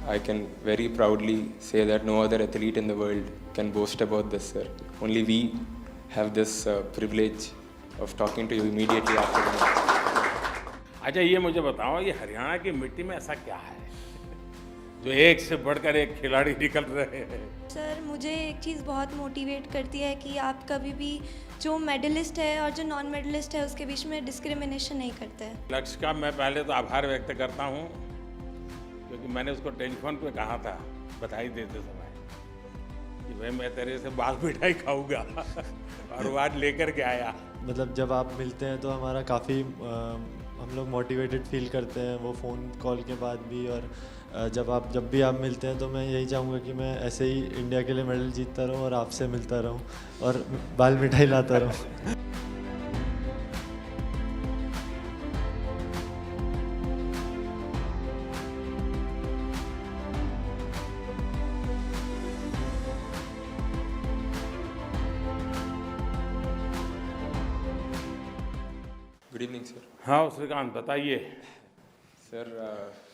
I can very proudly say that no other athlete in the world can boast about this, sir. Only we have this privilege of talking to you immediately after the match. अच्छा ये मुझे बताओ, ये हरियाणा की मिट्टी में ऐसा क्या है जो एक से बढ़कर एक खिलाड़ी निकल रहे हैं? सर मुझे एक चीज़ बहुत मोटिवेट करती है कि आप कभी भी जो मेडलिस्ट है और जो नॉन मेडलिस्ट है उसके बीच में डिस्क्रिमिनेशन नहीं करते हैं। लक्ष्य का मैं पहले तो आभार व्यक्त करता हूँ, क्योंकि मैंने उसको टेलीफोन पे कहा था बधाई देते समय कि भाई मैं तेरे से बाल मिठाई खाऊंगा और वो आज लेकर के आया। मतलब जब आप मिलते हैं तो हमारा काफ़ी हम लोग मोटिवेटेड फील करते हैं, वो फ़ोन कॉल के बाद भी। और जब भी आप मिलते हैं तो मैं यही चाहूँगा कि मैं ऐसे ही इंडिया के लिए मेडल जीतता रहूँ और आपसे मिलता रहूँ और बाल मिठाई लाता रहूँ। Good evening, sir. हाँ श्रीकांत बताइए। सर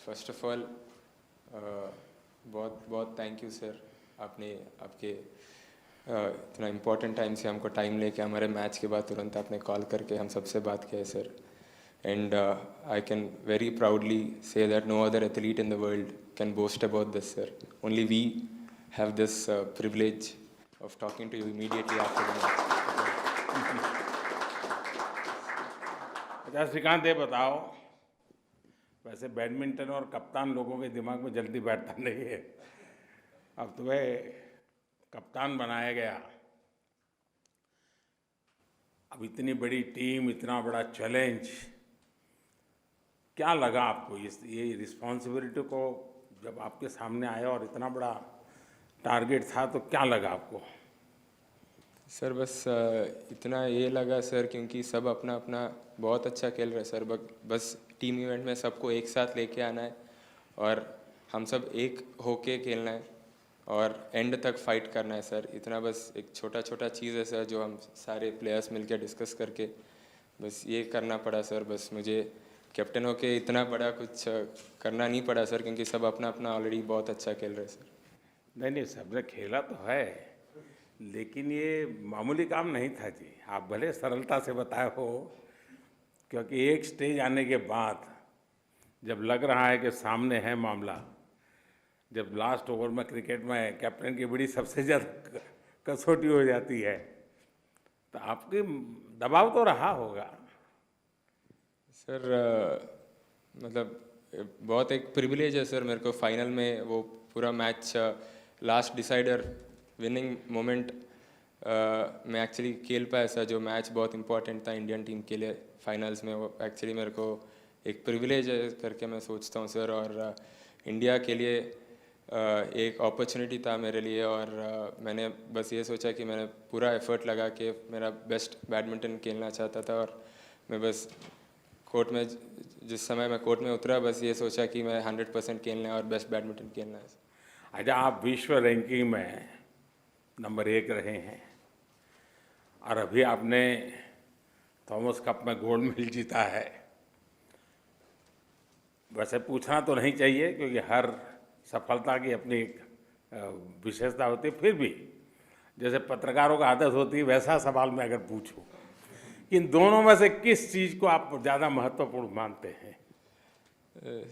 फर्स्ट ऑफ ऑल बहुत बहुत थैंक यू सर, आपने आपके इतना इम्पोर्टेंट टाइम से हमको टाइम लेके हमारे मैच के बाद तुरंत आपने कॉल करके हम सबसे बात किया है sir. And I can very proudly say that no other athlete in the world can boast about this sir. Only we have this privilege of talking to you immediately after the match. अच्छा श्रीकांत ये बताओ, वैसे badminton और कप्तान लोगों के दिमाग में जल्दी बैठता नहीं है, अब तुम्हें कप्तान बनाया गया, अब इतनी बड़ी टीम, इतना बड़ा चैलेंज, क्या लगा आपको ये रिस्पॉन्सिबिलिटी को जब आपके सामने आया और इतना बड़ा टारगेट था तो क्या लगा आपको? सर बस इतना ये लगा सर, क्योंकि सब अपना अपना बहुत अच्छा खेल रहे हैं सर। बस टीम इवेंट में सबको एक साथ लेके आना है और हम सब एक होके खेलना है और एंड तक फाइट करना है सर। इतना बस एक छोटा छोटा चीज़ है सर जो हम सारे प्लेयर्स मिलके डिस्कस करके बस ये करना पड़ा सर। बस मुझे कैप्टन होके इतना बड़ा कुछ करना नहीं पड़ा सर, क्योंकि सब अपना अपना ऑलरेडी बहुत अच्छा खेल रहे हैं सर। नहीं सबने खेला तो है, लेकिन ये मामूली काम नहीं था जी। आप भले सरलता से बताए हो, क्योंकि एक स्टेज आने के बाद जब लग रहा है कि सामने है मामला, जब लास्ट ओवर में क्रिकेट में कैप्टन की बड़ी सबसे ज़्यादा कसौटी हो जाती है, तो आपके दबाव तो रहा होगा सर। मतलब बहुत एक प्रिविलेज है सर मेरे को फाइनल में वो पूरा match last decider winning moment मैं एक्चुअली खेल पाया सर। जो मैच बहुत इंपॉर्टेंट था इंडियन टीम के लिए फाइनल्स में, वो एक्चुअली मेरे को एक प्रिविलेज है करके मैं सोचता हूँ सर। और इंडिया के लिए एक अपॉर्चुनिटी था मेरे लिए और मैंने बस ये सोचा कि मैंने पूरा एफर्ट लगा के मेरा बेस्ट बैडमिंटन खेलना चाहता था। और मैं बस कोर्ट में जिस समय मैं कोर्ट में उतरा बस ये सोचा कि मैं 100% खेलना है और बेस्ट बैडमिंटन खेलना है। अच्छा, आप विश्व रैंकिंग में नंबर 1 रहे हैं और अभी आपने थॉमस कप में गोल्ड मेडल जीता है। वैसे पूछना तो नहीं चाहिए, क्योंकि हर सफलता की अपनी एक विशेषता होती है, फिर भी जैसे पत्रकारों का आदत होती है वैसा सवाल मैं अगर पूछूं कि इन दोनों में से किस चीज़ को आप ज़्यादा महत्वपूर्ण मानते हैं?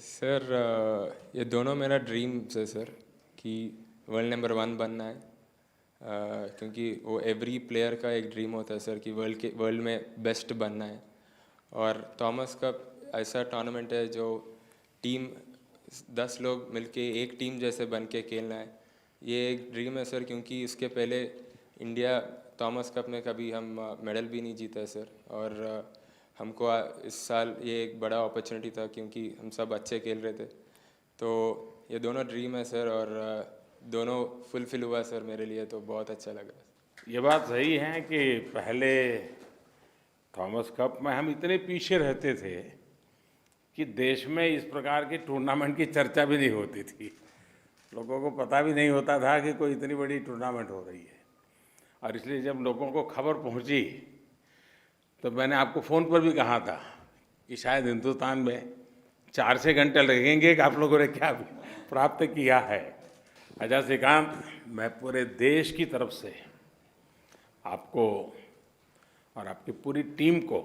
सर ये दोनों मेरा ड्रीम है सर, कि वर्ल्ड नंबर 1 बनना है। क्योंकि वो एवरी प्लेयर का एक ड्रीम होता है सर कि वर्ल्ड में बेस्ट बनना है। और थॉमस कप ऐसा टूर्नामेंट है जो टीम 10 लोग मिलके एक टीम जैसे बन के खेलना है, ये एक ड्रीम है सर। क्योंकि इसके पहले इंडिया थॉमस कप में कभी हम मेडल भी नहीं जीता है सर। और हमको इस साल ये एक बड़ा अपॉर्चुनिटी था, क्योंकि हम सब अच्छे खेल रहे थे। तो ये दोनों ड्रीम है सर और दोनों फुलफिल हुआ सर मेरे लिए, तो बहुत अच्छा लगा। ये बात सही है कि पहले थॉमस कप में हम इतने पीछे रहते थे कि देश में इस प्रकार के टूर्नामेंट की चर्चा भी नहीं होती थी। लोगों को पता भी नहीं होता था कि कोई इतनी बड़ी टूर्नामेंट हो रही है। और इसलिए जब लोगों को खबर पहुंची तो मैंने आपको फ़ोन पर भी कहा था कि शायद हिंदुस्तान में 4-6 घंटे लगेंगे कि आप लोगों ने क्या प्राप्त किया है। अच्छा श्रीकांत, मैं पूरे देश की तरफ से आपको और आपकी पूरी टीम को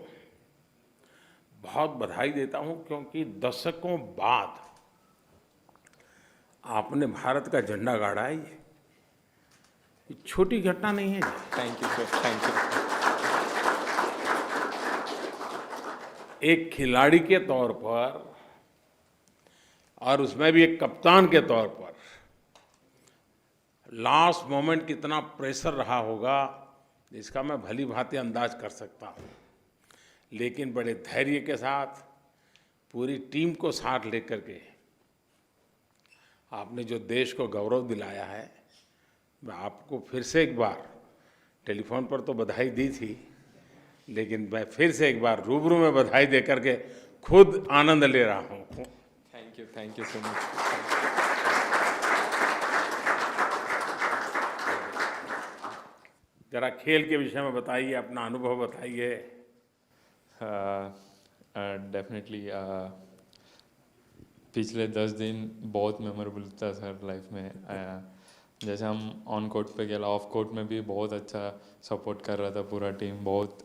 बहुत बधाई देता हूं, क्योंकि दशकों बाद आपने भारत का झंडा गाड़ा है। ये छोटी घटना नहीं है। Thank you sir, thank you. एक खिलाड़ी के तौर पर और उसमें भी एक कप्तान के तौर पर लास्ट मोमेंट कितना प्रेशर रहा होगा, इसका मैं भली भांति अंदाज कर सकता हूँ। लेकिन बड़े धैर्य के साथ पूरी टीम को साथ लेकर के आपने जो देश को गौरव दिलाया है, मैं आपको फिर से एक बार, टेलीफोन पर तो बधाई दी थी, लेकिन मैं फिर से एक बार रूबरू में बधाई दे करके खुद आनंद ले रहा हूँ। Thank you so much. जरा खेल के विषय में बताइए, अपना अनुभव बताइए। डेफिनेटली पिछले 10 दिन बहुत मेमोरेबल था सर लाइफ में। जैसे हम ऑन कोर्ट पे खेला, ऑफ कोर्ट में भी बहुत अच्छा सपोर्ट कर रहा था पूरा टीम, बहुत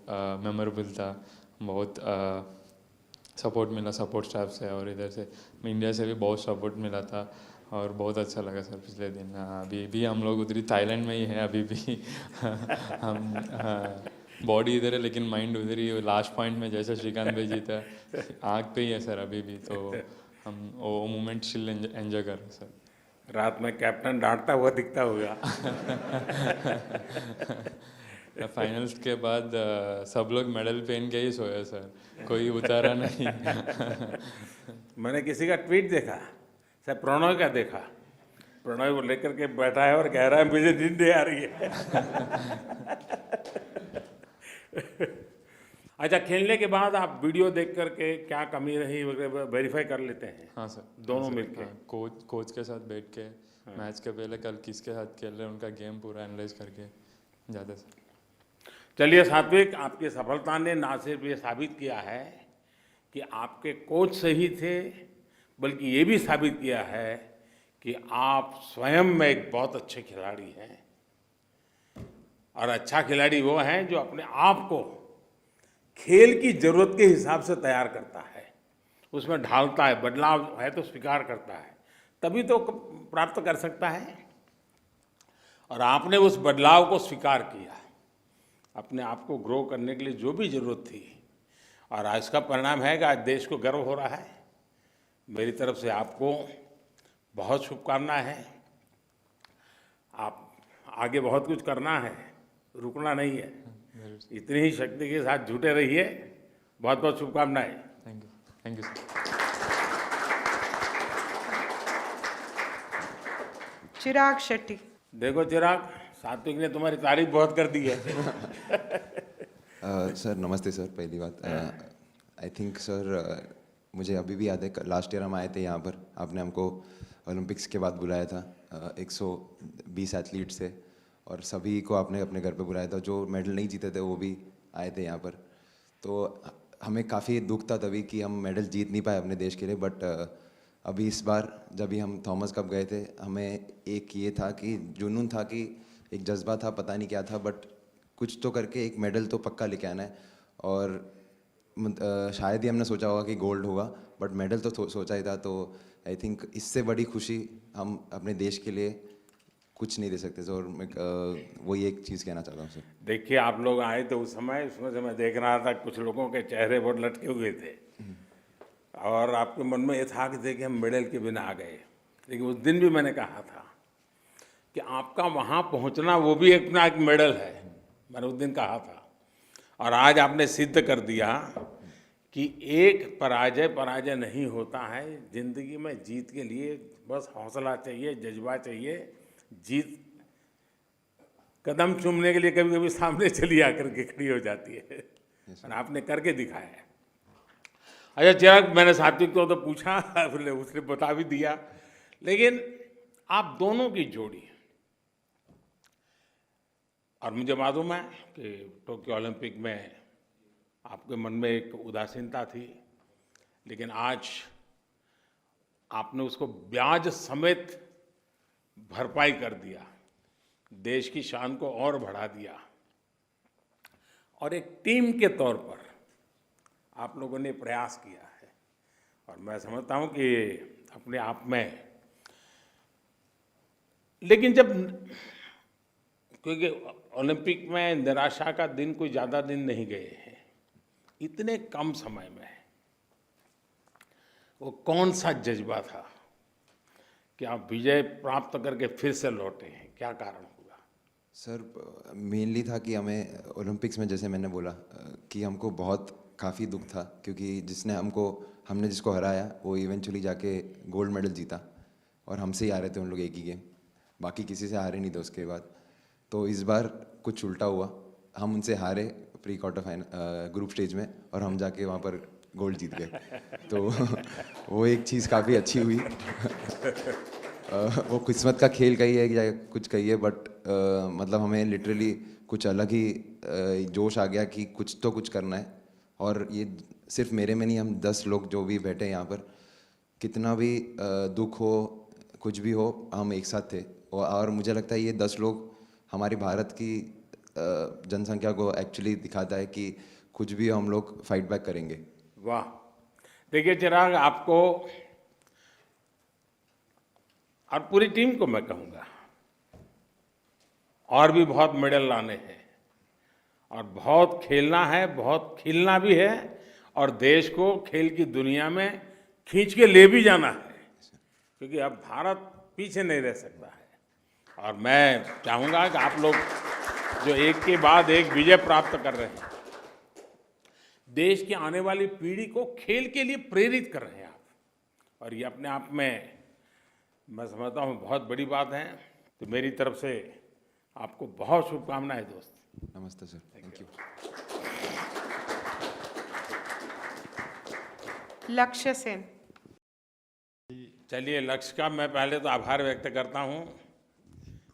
मेमोरेबल था, बहुत सपोर्ट मिला सपोर्ट स्टाफ से, और इधर से इंडिया से भी बहुत सपोर्ट मिला था और बहुत अच्छा लगा सर पिछले दिन। अभी भी हम लोग उधर थाईलैंड में ही हैं अभी भी हम बॉडी इधर है लेकिन माइंड उधर ही। लास्ट पॉइंट में जैसे श्रीकांत भाई जीता, आग पे ही है सर अभी भी, तो हम वो मोमेंट स्टिल एंजॉय कर रहे हैं सर। रात में कैप्टन डांटता हुआ दिखता होगा। फाइनल्स के बाद सब लोग मेडल पहन के ही सोए सर, कोई उतारा नहीं। मैंने किसी का ट्वीट देखा, सर प्रणय का देखा, प्रणय वो लेकर के बैठा है और कह रहा है मुझे नींद नहीं आ रही है। अच्छा, खेलने के बाद आप वीडियो देख करके क्या कमी रही वगैरह वेरीफाई कर लेते हैं? हाँ सर, दोनों मिलके? कोच के साथ बैठ के मैच के पहले कल किसके साथ खेल रहे हैं उनका गेम पूरा एनालाइज करके ज़्यादा सर। चलिए सात्विक, आपकी सफलता ने ना सिर्फ ये साबित किया है कि आपके कोच सही थे, बल्कि ये भी साबित किया है कि आप स्वयं में एक बहुत अच्छे खिलाड़ी हैं। और अच्छा खिलाड़ी वो है जो अपने आप को खेल की जरूरत के हिसाब से तैयार करता है, उसमें ढालता है, बदलाव है तो स्वीकार करता है, तभी तो प्राप्त कर सकता है। और आपने उस बदलाव को स्वीकार किया, अपने आप को ग्रो करने के लिए जो भी जरूरत थी, और आज का परिणाम है कि आज देश को गर्व हो रहा है। मेरी तरफ से आपको बहुत शुभकामनाएं हैं। आप आगे बहुत कुछ करना है, रुकना नहीं है। इतनी ही शक्ति के साथ जुटे रहिए। बहुत बहुत शुभकामनाएं। Thank you sir. Chirag Shetty. देखो चिराग, सात्विक ने तुम्हारी तारीफ बहुत कर दी है। सर नमस्ते सर। पहली बात आई थिंक सर मुझे अभी भी याद है लास्ट ईयर हम आए थे यहाँ पर, आपने हमको ओलंपिक्स के बाद बुलाया था 120 एथलीट से, और सभी को आपने अपने घर पे बुलाया था। जो मेडल नहीं जीते थे वो भी आए थे यहाँ पर। तो हमें काफ़ी दुख था तभी कि हम मेडल जीत नहीं पाए अपने देश के लिए। बट अभी इस बार जब भी हम थॉमस कप गए थे, हमें एक ये था कि जुनून था, कि एक जज्बा था, पता नहीं क्या था, बट कुछ तो करके एक मेडल तो पक्का लेके आना है। और शायद ही हमने सोचा होगा कि गोल्ड होगा, बट मेडल तो सोचा ही था। तो आई थिंक इससे बड़ी खुशी हम अपने देश के लिए कुछ नहीं दे सकते सर। और मैं वही एक चीज़ कहना चाहता हूँ सर। देखिए, आप लोग आए थे उस समय, उसमें से मैं देख रहा था कुछ लोगों के चेहरे बहुत लटके हुए थे, और आपके मन में ये था कि देखिए हम मेडल के बिना आ गए। लेकिन उस दिन भी मैंने कहा था कि आपका वहाँ पहुँचना वो भी अपना एक मेडल है, मैंने उस दिन कहा था। और आज आपने सिद्ध कर दिया कि एक पराजय नहीं होता है जिंदगी में। जीत के लिए बस हौसला चाहिए, जज्बा चाहिए। जीत कदम चूमने के लिए कभी कभी सामने चली आकर के खड़ी हो जाती है, और आपने करके दिखाया है। अच्छा चिराग, मैंने सात्विक को तो पूछा, उसने बता भी दिया, लेकिन आप दोनों की जोड़ी, और मुझे मालूम है कि टोक्यो ओलंपिक में आपके मन में एक उदासीनता थी, लेकिन आज आपने उसको ब्याज समेत भरपाई कर दिया, देश की शान को और बढ़ा दिया, और एक टीम के तौर पर आप लोगों ने प्रयास किया है। और मैं समझता हूं कि अपने आप में, लेकिन जब, क्योंकि ओलंपिक में निराशा का दिन कोई ज़्यादा दिन नहीं गए हैं, इतने कम समय में वो कौन सा जज्बा था कि आप विजय प्राप्त करके फिर से लौटे हैं, क्या कारण हुआ? सर मेनली था कि हमें ओलंपिक्स में, जैसे मैंने बोला कि हमको बहुत काफ़ी दुख था, क्योंकि हमने जिसको हराया वो इवेंचुअली जाके गोल्ड मेडल जीता, और हमसे ही हारे थे उन लोग एक ही गेम, बाकी किसी से हारे नहीं थे उसके बाद। तो इस बार कुछ उल्टा हुआ, हम उनसे हारे pre quarter final group stage में, और हम जाके वहाँ पर गोल्ड जीत गए। तो वो एक चीज़ काफ़ी अच्छी हुई। वो किस्मत का खेल कही है या कुछ कही है, बट मतलब हमें लिटरली कुछ अलग ही जोश आ गया कि कुछ तो कुछ करना है। और ये सिर्फ मेरे में नहीं, हम 10 लोग जो भी बैठे हैं यहाँ पर, कितना भी दुख हो, कुछ भी हो, हम एक साथ थे। और मुझे लगता है ये 10 लोग हमारी भारत की जनसंख्या को एक्चुअली दिखाता है कि कुछ भी हम लोग फाइट बैक करेंगे। वाह! देखिए चिराग, आपको और पूरी टीम को मैं कहूँगा, और भी बहुत मेडल लाने हैं, और बहुत खेलना है, बहुत खिलना भी है, और देश को खेल की दुनिया में खींच के ले भी जाना है, क्योंकि अब भारत पीछे नहीं रह सकता है। और मैं चाहूँगा कि आप लोग जो एक के बाद एक विजय प्राप्त कर रहे हैं, देश की आने वाली पीढ़ी को खेल के लिए प्रेरित कर रहे हैं आप, और ये अपने आप में मैं समझता हूँ बहुत बड़ी बात है। तो मेरी तरफ से आपको बहुत शुभकामनाएं दोस्त। नमस्ते सर, थैंक यू। लक्ष्य सेन। चलिए, लक्ष्य का मैं पहले तो आभार व्यक्त करता हूँ,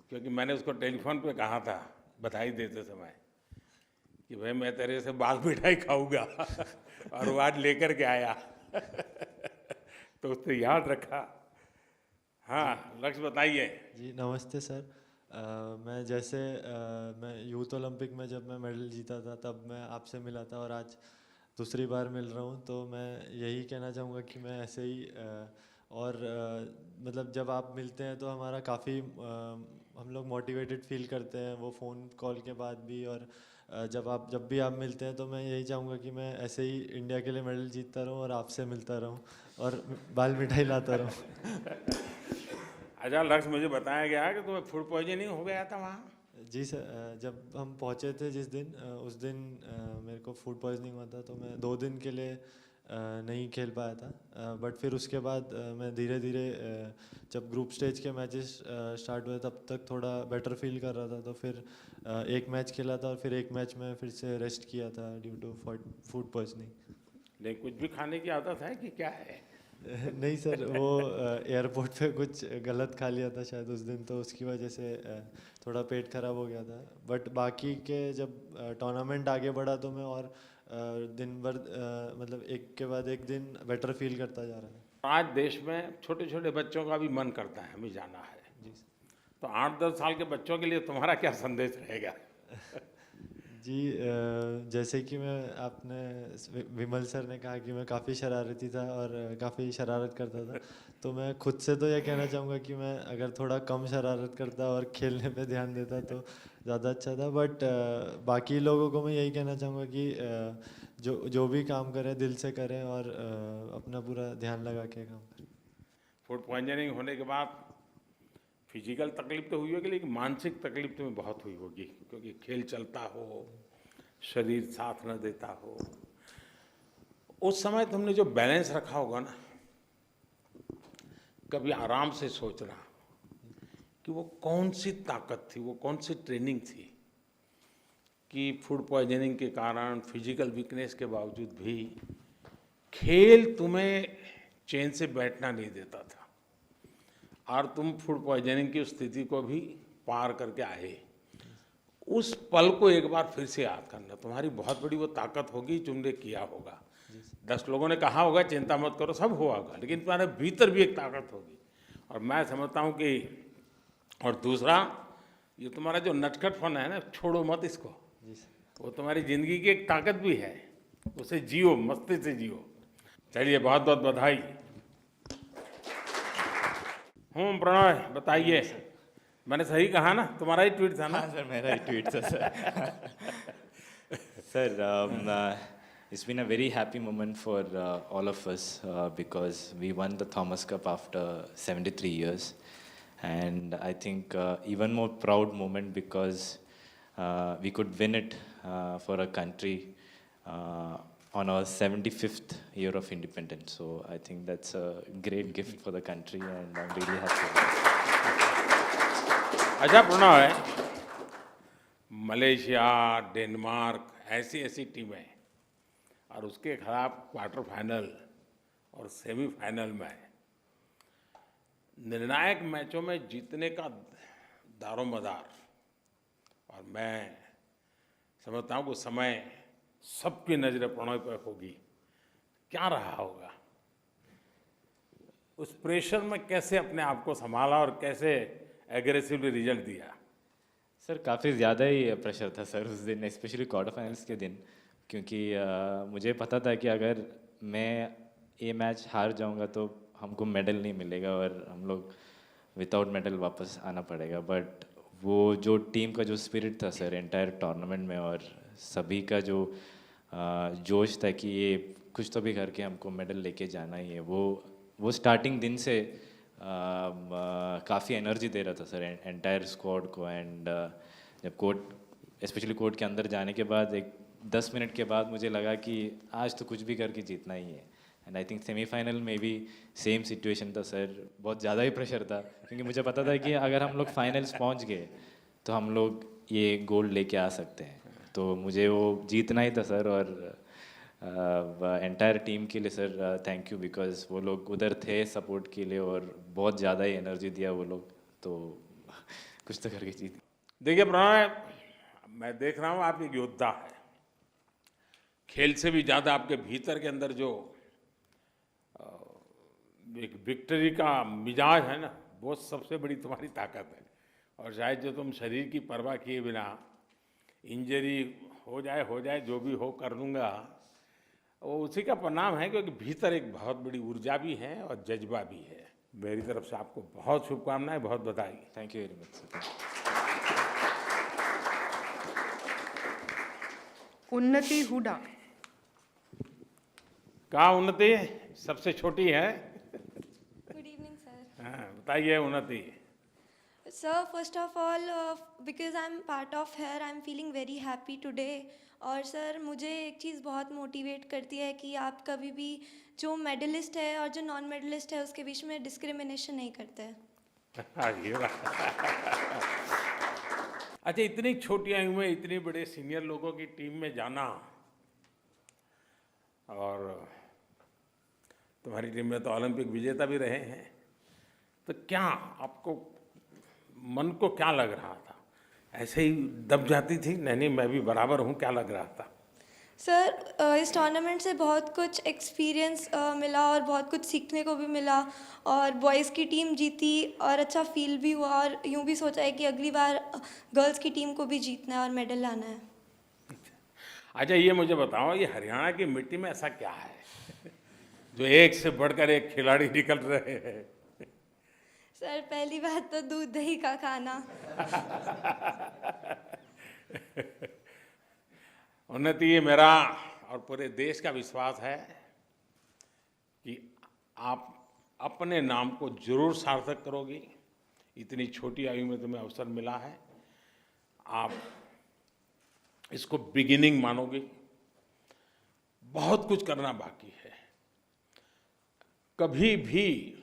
क्योंकि मैंने उसको टेलीफोन पे कहा था बधाई देते समय कि भाई मैं तेरे से बाल मिठाई खाऊंगा, और वो आज लेकर के आया। तो उसने याद रखा। हाँ लक्ष्य, बताइए। जी नमस्ते सर। मैं यूथ ओलंपिक में जब मैं मेडल जीता था तब मैं आपसे मिला था, और आज दूसरी बार मिल रहा हूँ। तो मैं यही कहना चाहूँगा कि मैं ऐसे ही मतलब जब आप मिलते हैं तो हमारा काफ़ी हम लोग मोटिवेटेड फील करते हैं, वो फ़ोन कॉल के बाद भी। और जब भी आप मिलते हैं तो मैं यही चाहूँगा कि मैं ऐसे ही इंडिया के लिए मेडल जीतता रहूँ, और आपसे मिलता रहूँ, और बाल मिठाई लाता रहूँ। अच्छा लक्ष्य, मुझे बताया गया कि तुम्हें फूड पॉइजनिंग हो गया था वहाँ। जी सर, जब हम पहुँचे थे जिस दिन, उस दिन मेरे को फूड पॉइजनिंग हुआ था, तो मैं 2 दिन के लिए नहीं खेल पाया था। बट फिर उसके बाद मैं धीरे धीरे जब ग्रुप स्टेज के मैचेस स्टार्ट हुए तब तक थोड़ा बेटर फील कर रहा था। तो फिर एक मैच खेला था, और फिर एक मैच में फिर से रेस्ट किया था ड्यू टू फूड पॉइजनिंग। नहीं, कुछ भी खाने की आदत है कि क्या है? नहीं सर, वो एयरपोर्ट पे कुछ गलत खा लिया था शायद उस दिन, तो उसकी वजह से थोड़ा पेट खराब हो गया था। बट बाकी के जब टूर्नामेंट आगे बढ़ा तो मैं और दिन भर मतलब एक के बाद एक दिन बेटर फील करता जा रहा था। आज देश में छोटे छोटे बच्चों का भी मन करता है हमें जाना है। जी तो 8-10 साल के बच्चों के लिए तुम्हारा क्या संदेश रहेगा? जी, जैसे कि आपने विमल सर ने कहा कि मैं काफ़ी शरारती था और काफ़ी शरारत करता था, तो मैं खुद से तो ये कहना चाहूँगा कि मैं अगर थोड़ा कम शरारत करता और खेलने पे ध्यान देता तो ज़्यादा अच्छा था। बट बाकी लोगों को मैं यही कहना चाहूँगा कि जो भी काम करें दिल से करें, और अपना पूरा ध्यान लगा के काम करें। फूड पॉइजनिंग होने के बाद फिजिकल तकलीफ तो हुई होगी, लेकिन मानसिक तकलीफ तुम्हें बहुत हुई होगी, क्योंकि खेल चलता हो, शरीर साथ न देता हो। उस समय तुमने जो बैलेंस रखा होगा ना, कभी आराम से सोचना कि वो कौन सी ताकत थी, वो कौन सी ट्रेनिंग थी कि फूड पॉइजनिंग के कारण, फिजिकल वीकनेस के बावजूद भी खेल तुम्हें चैन से बैठना नहीं देता था, और तुम फूड पॉइजनिंग की स्थिति को भी पार करके आए। उस पल को एक बार फिर से याद करना, तुम्हारी बहुत बड़ी वो ताकत होगी, तुमने किया होगा। 10 लोगों ने कहा होगा चिंता मत करो, सब हुआ होगा, लेकिन तुम्हारे भीतर भी एक ताकत होगी। और मैं समझता हूँ कि, और दूसरा, ये तुम्हारा जो नटखटपन है ना, छोड़ो मत इसको, वो तुम्हारी ज़िंदगी की एक ताकत भी है, उसे जियो, मस्ती से जियो। चलिए, बहुत बहुत बधाई। प्रणय बताइए, मैंने सही कहा ना? तुम्हारा ही ट्वीट था ना? हाँ सर, मेरा ही ट्वीट था sir. Sir, it's been a very happy moment for all of us because we won the Thomas Cup after 73 years. And I think even more proud moment because we could win it for a country on our 75th year of independence. So I think that's a great gift for the country and I'm really happy. अच्छा Pranay, Malaysia, Denmark, ऐसी ऐसी टीमें और उसके खिलाफ quarter final और semifinal में निर्णायक मैचों में जीतने का दारोमदार, और मैं समझता हूँ कि समय सबकी नज़रें प्रणय पर होगी, क्या रहा होगा? उस प्रेशर में कैसे अपने आप को संभाला और कैसे एग्रेसिवली रिजल्ट दिया? सर काफ़ी ज़्यादा ही प्रेशर था सर उस दिन, स्पेशली क्वार्टर फाइनल्स के दिन, क्योंकि मुझे पता था कि अगर मैं ये मैच हार जाऊंगा तो हमको मेडल नहीं मिलेगा और हम लोग विदाउट मेडल वापस आना पड़ेगा। बट वो जो टीम का जो स्पिरिट था सर एंटायर टूर्नामेंट में, और सभी का जो जोश था कि ये कुछ तो भी करके हमको मेडल लेके जाना ही है, वो स्टार्टिंग दिन से काफ़ी एनर्जी दे रहा था सर एंटायर स्क्वाड को। एंड जब कोर्ट स्पेशली कोर्ट के अंदर जाने के बाद एक 10 मिनट के बाद मुझे लगा कि आज तो कुछ भी करके जीतना ही है। एंड आई थिंक सेमीफाइनल में भी सेम सिचुएशन था सर, बहुत ज़्यादा ही प्रेशर था क्योंकि मुझे पता था कि अगर हम लोग फाइनल्स पहुंच गए तो हम लोग ये गोल्ड लेके आ सकते हैं, तो मुझे वो जीतना ही था सर। और एंटायर टीम के लिए सर थैंक यू, बिकॉज वो लोग उधर थे सपोर्ट के लिए और बहुत ज़्यादा ही एनर्जी दिया वो लोग, तो कुछ तो करके जीत। देखिए प्रणय, मैं देख रहा हूँ आप एक योद्धा है, खेल से भी ज़्यादा आपके भीतर के अंदर जो एक विक्ट्री का मिजाज है ना, वो सबसे बड़ी तुम्हारी ताकत है। और शायद जो तुम शरीर की परवाह किए बिना इंजरी हो जाए जो भी हो कर लूँगा, वो उसी का परिणाम है, क्योंकि भीतर एक बहुत बड़ी ऊर्जा भी है और जज्बा भी है। मेरी तरफ से आपको बहुत शुभकामनाएं, बहुत बधाई। Thank you very much sir. Unnati Hooda. कहाँ उन्नति सबसे छोटी है? Good evening sir. हाँ, बताइए Unnati. Sir, first of all because I am part of here, I am feeling very happy today. और सर मुझे एक चीज़ बहुत मोटिवेट करती है कि आप कभी भी जो मेडलिस्ट है और जो नॉन मेडलिस्ट है उसके बीच में डिस्क्रिमिनेशन नहीं करते हैं। अच्छा, इतनी छोटी आयु में इतनी बड़े सीनियर लोगों की टीम में जाना, और तुम्हारी टीम में तो ओलंपिक विजेता भी रहे हैं, तो क्या आपको मन को क्या लग रहा था? ऐसे ही दब जाती थी, नहीं मैं भी बराबर हूँ, क्या लग रहा था? सर इस टूर्नामेंट से बहुत कुछ एक्सपीरियंस मिला और बहुत कुछ सीखने को भी मिला, और बॉयज़ की टीम जीती और अच्छा फील भी हुआ, और यूँ भी सोचा है कि अगली बार गर्ल्स की टीम को भी जीतना है और मेडल लाना है। अच्छा, ये मुझे बताओ, ये हरियाणा की मिट्टी में ऐसा क्या है जो एक से बढ़कर एक खिलाड़ी निकल रहे हैं? सर पहली बात तो दूध दही का खाना। उन्नति, ये मेरा और पूरे देश का विश्वास है कि आप अपने नाम को जरूर सार्थक करोगी। इतनी छोटी आयु में तुम्हें अवसर मिला है, आप इसको बिगिनिंग मानोगे। बहुत कुछ करना बाकी है। कभी भी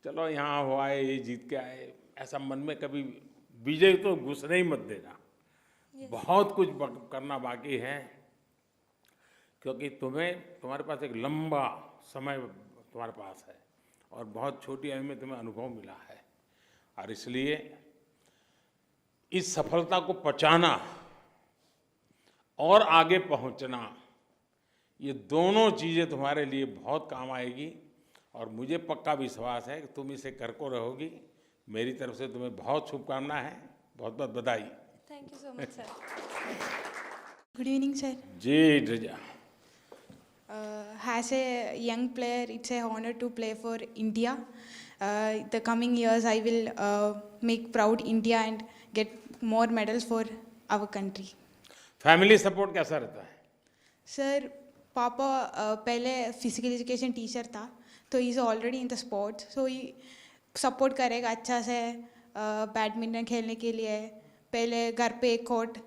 चलो यहाँ हुआ है, ये जीत के आए, ऐसा मन में कभी विजय तो घुसने ही मत देना। बहुत कुछ करना बाकी है, क्योंकि तुम्हारे पास एक लंबा समय तुम्हारे पास है और बहुत छोटी आयु में तुम्हें अनुभव मिला है, और इसलिए इस सफलता को पचाना और आगे पहुंचना, ये दोनों चीज़ें तुम्हारे लिए बहुत काम आएगी और मुझे पक्का विश्वास है कि तुम इसे करको रहोगी। मेरी तरफ से तुम्हें बहुत शुभकामना है, बहुत बहुत बधाई। Thank you so much sir. Good evening, sir. जी Drija. As a young player, it's a honor to play for India. The coming years, I will make proud India and get more medals for our country. Family support कैसा रहता है? Sir पापा पहले physical education teacher था, तो is already in the sports, so ये support करेगा अच्छा से बैडमिंटन खेलने के लिए। पहले घर पे एक कोर्ट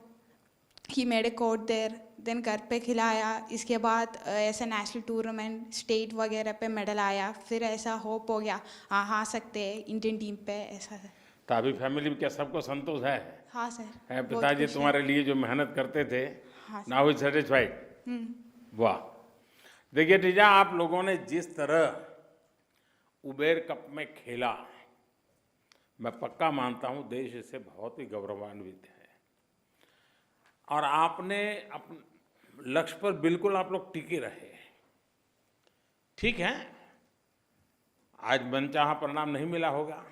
ही made a court there, then घर पे खिलाया, इसके बाद ऐसा नेशनल टूर्नामेंट स्टेट वगैरह पे मेडल आया, फिर ऐसा होप हो गया हाँ आ सकते हैं इंडियन टीम पे ऐसा। तो अभी फैमिली में क्या सबको संतोष है? हाँ सर। है बहुत पिताजी खुश है। तुम्हारे लिए जो मेहनत करते थे, हाँ सर। Now is satisfied? वाह। देखिए टीजा, आप लोगों ने जिस तरह उबेर कप में खेला, मैं पक्का मानता हूं देश इससे बहुत ही गौरवान्वित है। और आपने अपने लक्ष्य पर बिल्कुल आप लोग टिके रहे। ठीक है, आज मनचाहा परिणाम नहीं मिला होगा,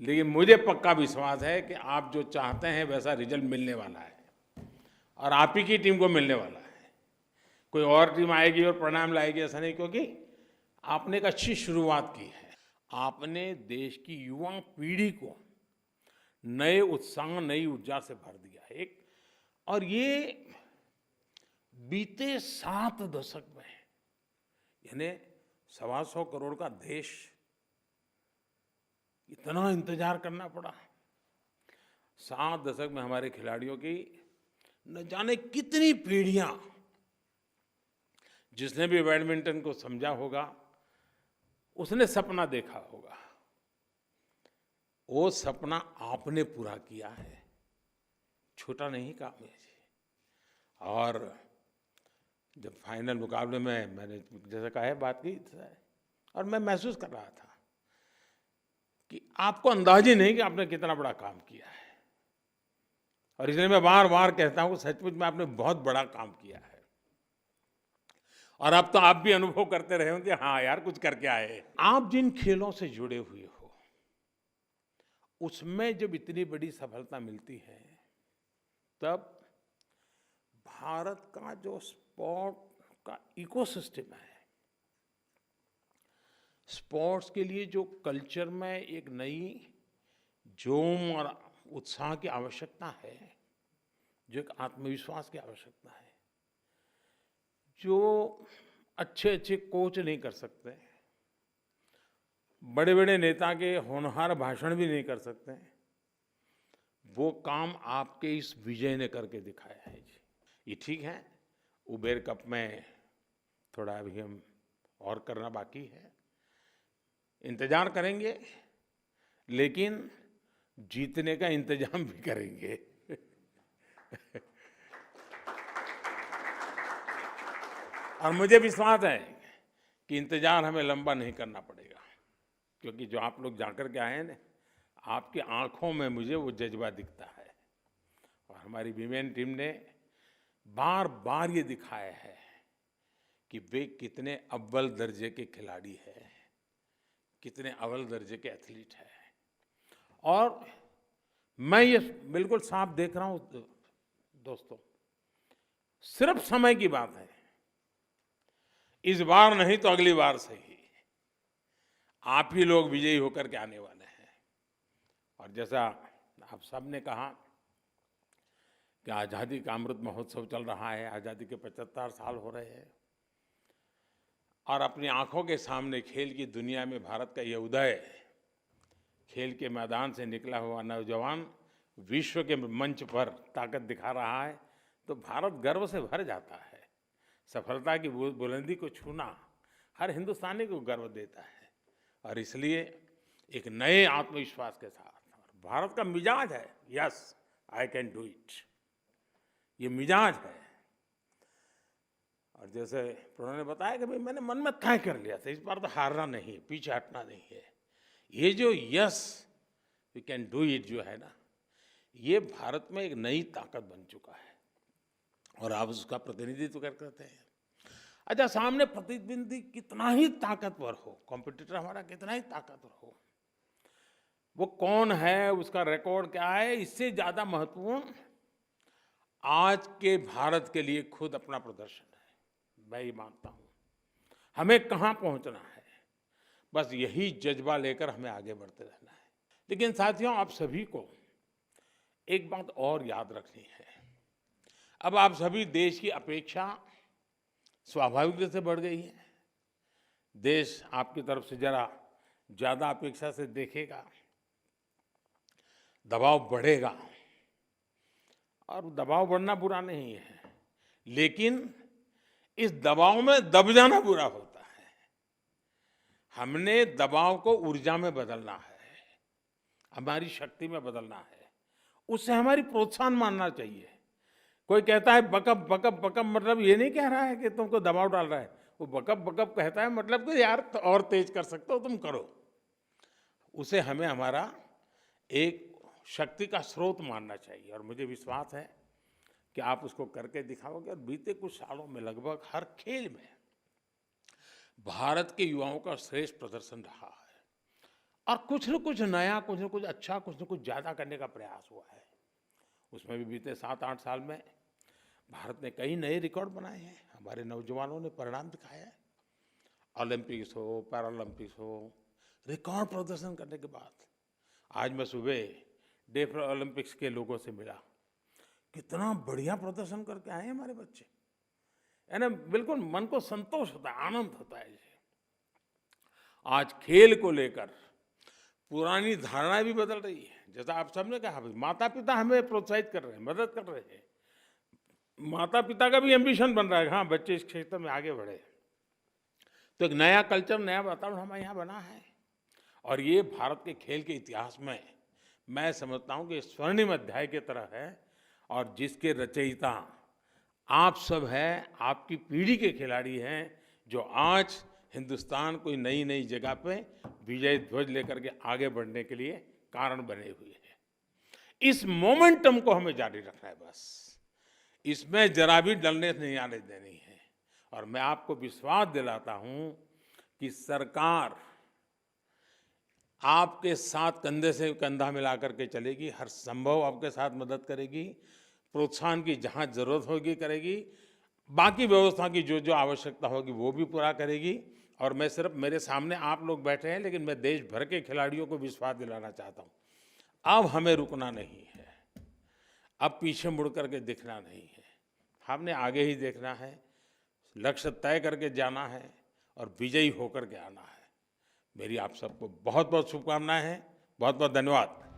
लेकिन मुझे पक्का विश्वास है कि आप जो चाहते हैं वैसा रिजल्ट मिलने वाला है और आप ही की टीम को मिलने वाला है। कोई और टीम आएगी और परिणाम लाएगी ऐसा नहीं, क्योंकि आपने एक अच्छी शुरुआत की है। आपने देश की युवा पीढ़ी को नए उत्साह, नई ऊर्जा से भर दिया है। और ये बीते 7 दशक में, यानी 125 करोड़ का देश, इतना इंतजार करना पड़ा। 7 दशक में हमारे खिलाड़ियों की न जाने कितनी पीढ़ियां, जिसने भी बैडमिंटन को समझा होगा उसने सपना देखा होगा, वो सपना आपने पूरा किया है। छोटा नहीं काम है जी। और जब फाइनल मुकाबले में मैंने जैसे कहा है बात की, और मैं महसूस कर रहा था कि आपको अंदाज ही नहीं कि आपने कितना बड़ा काम किया है। और इसलिए मैं बार बार कहता हूँ सचमुच में आपने बहुत बड़ा काम किया है। और अब तो आप भी अनुभव करते रहे होंगे, हाँ यार कुछ करके आए। आप जिन खेलों से जुड़े हुए हो, उसमें जब इतनी बड़ी सफलता मिलती है, तब भारत का जो स्पोर्ट का इकोसिस्टम है, स्पोर्ट्स के लिए जो कल्चर में एक नई जोम और उत्साह की आवश्यकता है, जो एक आत्मविश्वास की आवश्यकता है, जो अच्छे अच्छे कोच नहीं कर सकते, बड़े बड़े नेता के होनहार भाषण भी नहीं कर सकते, वो काम आपके इस विजय ने करके दिखाया है जी। ये ठीक है, उबेर कप में थोड़ा अभी हम और करना बाकी है, इंतजार करेंगे, लेकिन जीतने का इंतजाम भी करेंगे। और मुझे विश्वास है कि इंतजार हमें लंबा नहीं करना पड़ेगा, क्योंकि जो आप लोग जाकर के आए हैं ना, आपकी आंखों में मुझे वो जज्बा दिखता है। और हमारी विमेन टीम ने बार बार ये दिखाया है कि वे कितने अव्वल दर्जे के खिलाड़ी हैं, कितने अव्वल दर्जे के एथलीट हैं। और मैं ये बिल्कुल साफ देख रहा हूँ दोस्तों, सिर्फ समय की बात है। इस बार नहीं तो अगली बार से ही आप ही लोग विजयी होकर के आने वाले हैं। और जैसा आप सब ने कहा कि आज़ादी का अमृत महोत्सव चल रहा है, आज़ादी के 75 साल हो रहे हैं, और अपनी आंखों के सामने खेल की दुनिया में भारत का ये उदय, खेल के मैदान से निकला हुआ नौजवान विश्व के मंच पर ताकत दिखा रहा है, तो भारत गर्व से भर जाता है। सफलता की बुलंदी को छूना हर हिंदुस्तानी को गर्व देता है। और इसलिए एक नए आत्मविश्वास के साथ भारत का मिजाज है, yes I can do it, ये मिजाज है। और जैसे उन्होंने बताया कि भाई मैंने मन में तय कर लिया था, इस बार तो हारना नहीं है, पीछे हटना नहीं है। ये जो yes we can do it जो है ना, ये भारत में एक नई ताकत बन चुका है और आप उसका प्रतिनिधित्व करते हैं। अच्छा, सामने प्रतिद्वंदी कितना ही ताकतवर हो, कॉम्पिटिटर हमारा कितना ही ताकतवर हो, वो कौन है, उसका रिकॉर्ड क्या है, इससे ज्यादा महत्वपूर्ण आज के भारत के लिए खुद अपना प्रदर्शन है। मैं ये मानता हूं हमें कहां पहुंचना है, बस यही जज्बा लेकर हमें आगे बढ़ते रहना है। लेकिन साथियों, आप सभी को एक बात और याद रखनी है। अब आप सभी देश की अपेक्षा स्वाभाविक रूप से बढ़ गई है। देश आपकी तरफ से जरा ज्यादा अपेक्षा से देखेगा, दबाव बढ़ेगा, और दबाव बढ़ना बुरा नहीं है, लेकिन इस दबाव में दब जाना बुरा होता है। हमने दबाव को ऊर्जा में बदलना है, हमारी शक्ति में बदलना है, उससे हमारी प्रोत्साहन मानना चाहिए। कोई कहता है बकअप बकअप बकअप, मतलब ये नहीं कह रहा है कि तुमको दबाव डाल रहा है, वो बकअप बकअप कहता है मतलब कि यार तो और तेज कर सकते हो तुम, करो। उसे हमें हमारा एक शक्ति का स्रोत मानना चाहिए, और मुझे विश्वास है कि आप उसको करके दिखाओगे। और बीते कुछ सालों में लगभग हर खेल में भारत के युवाओं का श्रेष्ठ प्रदर्शन रहा है, और कुछ न कुछ नया, कुछ न कुछ अच्छा, कुछ न कुछ ज्यादा करने का प्रयास हुआ है। उसमें भी बीते 7-8 साल में भारत ने कई नए रिकॉर्ड बनाए हैं, हमारे नौजवानों ने परिणाम दिखाया है। ओलंपिक्स हो, पैरालंपिक्स हो, रिकॉर्ड प्रदर्शन करने के बाद आज मैं सुबह डेफ ओलंपिक्स के लोगों से मिला, कितना बढ़िया प्रदर्शन करके आए हैं हमारे बच्चे, है ना। बिल्कुल मन को संतोष होता है, आनंद होता है। आज खेल को लेकर पुरानी धारणा भी बदल रही है। जैसा आप सबने कहा, माता पिता हमें प्रोत्साहित कर रहे हैं, मदद कर रहे हैं, माता पिता का भी एम्बिशन बन रहा है, हाँ बच्चे इस क्षेत्र में आगे बढ़े। तो एक नया कल्चर, नया वातावरण हमारे यहाँ बना है, और ये भारत के खेल के इतिहास में मैं समझता हूँ कि स्वर्णिम अध्याय की तरह है, और जिसके रचयिता आप सब हैं, आपकी पीढ़ी के खिलाड़ी हैं, जो आज हिंदुस्तान को नई नई जगह पे विजय ध्वज लेकर के आगे बढ़ने के लिए कारण बने हुए हैं। इस मोमेंटम को हमें जारी रखना है, बस इसमें जरा भी डलने नहीं आने देनी है। और मैं आपको विश्वास दिलाता हूं कि सरकार आपके साथ कंधे से कंधा मिलाकर के चलेगी, हर संभव आपके साथ मदद करेगी, प्रोत्साहन की जहां जरूरत होगी करेगी, बाकी व्यवस्था की जो जो आवश्यकता होगी वो भी पूरा करेगी। और मैं सिर्फ, मेरे सामने आप लोग बैठे हैं, लेकिन मैं देश भर के खिलाड़ियों को विश्वास दिलाना चाहता हूँ, अब हमें रुकना नहीं है, अब पीछे मुड़ करके देखना नहीं है, हमने आगे ही देखना है, लक्ष्य तय करके जाना है और विजयी होकर के आना है। मेरी आप सबको बहुत बहुत शुभकामनाएं हैं, बहुत बहुत धन्यवाद।